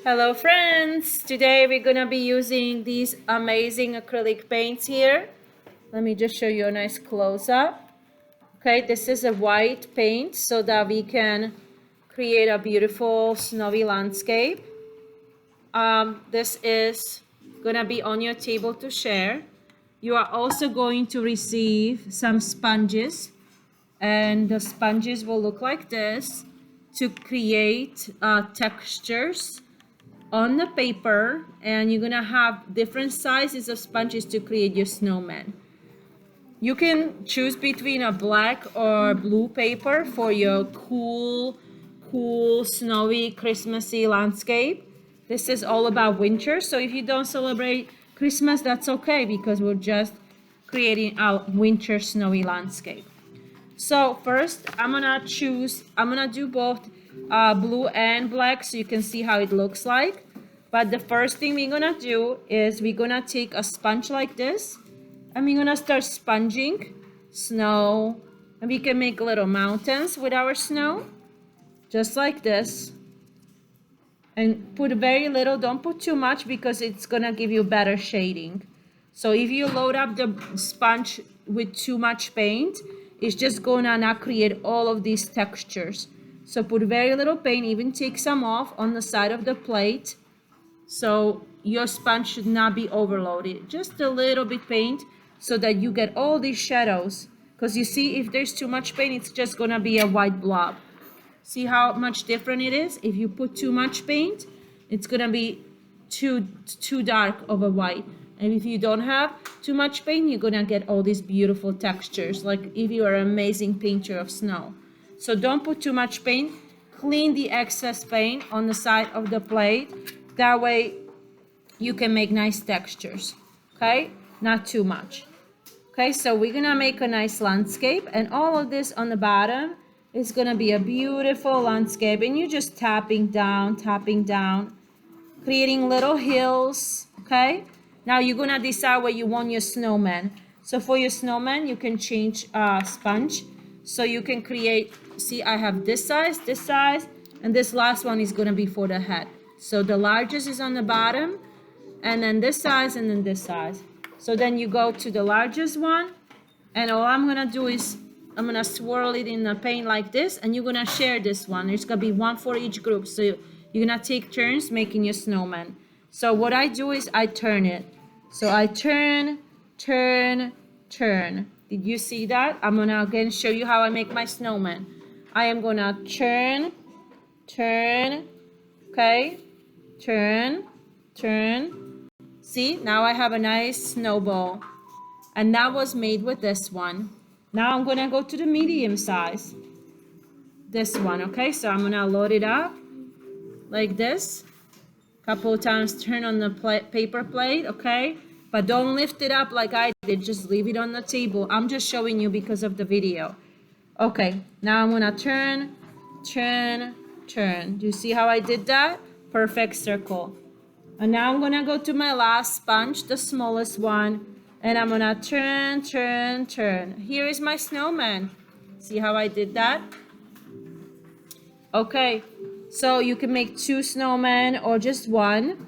Hello friends! Today we're gonna be using these amazing acrylic paints here. Let me just show you a nice close-up. Okay, this is a white paint so that we can create a beautiful snowy landscape. This is gonna be on your table to share. You are also going to receive some sponges, and the sponges will look like this to create textures on the paper, and you're gonna have different sizes of sponges to create your snowman. You can choose between a black or blue paper for your cool snowy Christmassy landscape. This is all about winter, so if you don't celebrate Christmas, that's okay, because we're just creating a winter snowy landscape. So first I'm gonna do both blue and black so you can see how it looks like. But the first thing we're gonna do is we're gonna take a sponge like this, and we're gonna start sponging snow, and we can make little mountains with our snow just like this. And put very little, don't put too much, because it's gonna give you better shading. So if you load up the sponge with too much paint, it's just gonna not create all of these textures. So put very little paint, even take some off on the side of the plate. So your sponge should not be overloaded. Just a little bit paint so that you get all these shadows. Because you see, if there's too much paint, it's just gonna be a white blob. See how much different it is? If you put too much paint, it's gonna be too dark of a white. And if you don't have too much paint, you're gonna get all these beautiful textures, like if you are an amazing painter of snow. So don't put too much paint. Clean the excess paint on the side of the plate. That way you can make nice textures, okay? Not too much. Okay, so we're gonna make a nice landscape, and all of this on the bottom is gonna be a beautiful landscape, and you're just tapping down, creating little hills, okay? Now you're gonna decide where you want your snowman. So for your snowman, you can change sponge. So you can create, see, I have this size, and this last one is gonna be for the head. So the largest is on the bottom, and then this size, and then this size. So then you go to the largest one, and all I'm gonna do is I'm gonna swirl it in the paint like this, and you're gonna share this one. There's gonna be one for each group. So you're gonna take turns making your snowman. So what I do is I turn it. So I turn. Did you see that? I'm gonna again show you how I make my snowman. I am gonna turn, okay? Turn. See, now I have a nice snowball. And that was made with this one. Now I'm gonna go to the medium size. This one, okay? So I'm gonna load it up like this. Couple of times, turn on the paper plate, okay? But don't lift it up like I did, just leave it on the table. I'm just showing you because of the video. Okay, now I'm gonna turn. Do you see how I did that? Perfect circle. And now I'm gonna go to my last sponge, the smallest one, and I'm gonna turn. Here is my snowman. See how I did that? Okay, so you can make 2 snowmen or just 1.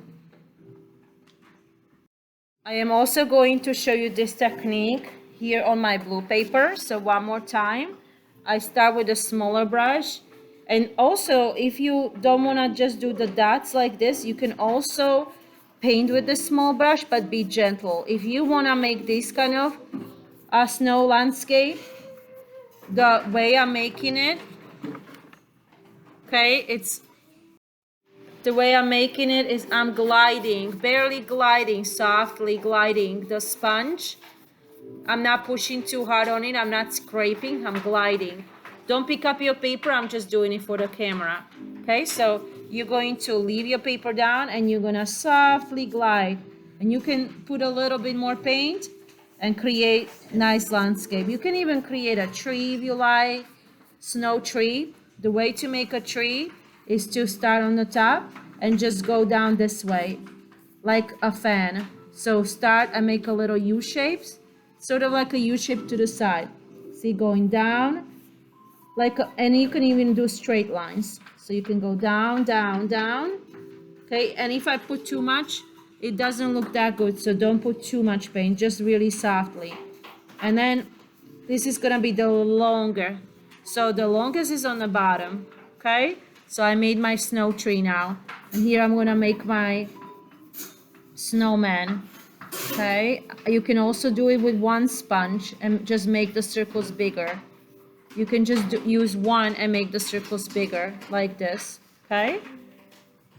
I am also going to show you this technique here on my blue paper. So one more time, I start with a smaller brush. And also, if you don't want to just do the dots like this, you can also paint with the small brush, but be gentle. If you want to make this kind of a snow landscape, the way I'm making it, okay, the way I'm making it is I'm gliding, barely gliding, softly gliding the sponge. I'm not pushing too hard on it. I'm not scraping, I'm gliding. Don't pick up your paper, I'm just doing it for the camera. Okay, so you're going to leave your paper down, and you're gonna softly glide. And you can put a little bit more paint and create nice landscape. You can even create a tree if you like, snow tree. The way to make a tree is to start on the top and just go down this way like a fan. So start and make a little U shapes, sort of like a U shape to the side. See, going down, and you can even do straight lines. So you can go down, Okay, and if I put too much, it doesn't look that good, so don't put too much paint, just really softly. And then this is gonna be the longer. So the longest is on the bottom, okay? So I made my snow tree now. And here I'm gonna make my snowman, okay? You can also do it with one sponge and just make the circles bigger. You can just use one and make the circles bigger, like this, okay?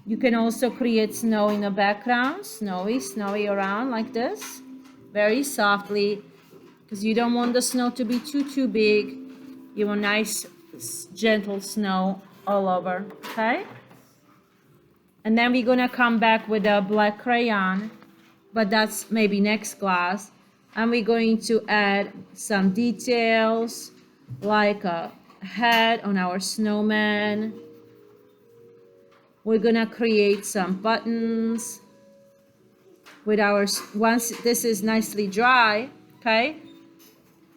You can also create snow in the background, snowy around like this, very softly, because you don't want the snow to be too big. You want nice, gentle snow all over, okay? And then we're gonna come back with a black crayon, but that's maybe next class. And we're going to add some details, like a head on our snowman. We're gonna create some buttons with our, once this is nicely dry, okay?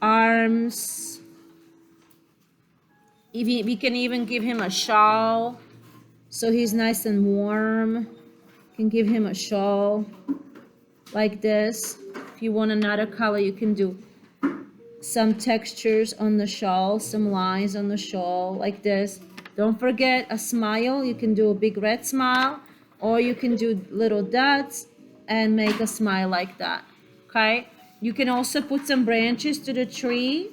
Arms. Even, we can even give him a shawl, so he's nice and warm. Can give him a shawl like this. If you want another color, you can do some textures on the shawl, some lines on the shawl like this. Don't forget a smile. You can do a big red smile, or you can do little dots and make a smile like that, okay? You can also put some branches to the tree,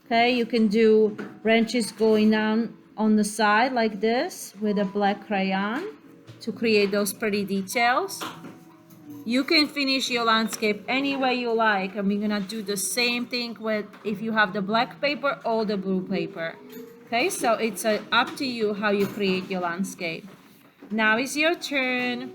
okay? You can do branches going down on the side like this with a black crayon to create those pretty details. You can finish your landscape any way you like, and we're gonna do the same thing with if you have the black paper or the blue paper. Okay, so it's up to you how you create your landscape. Now is your turn.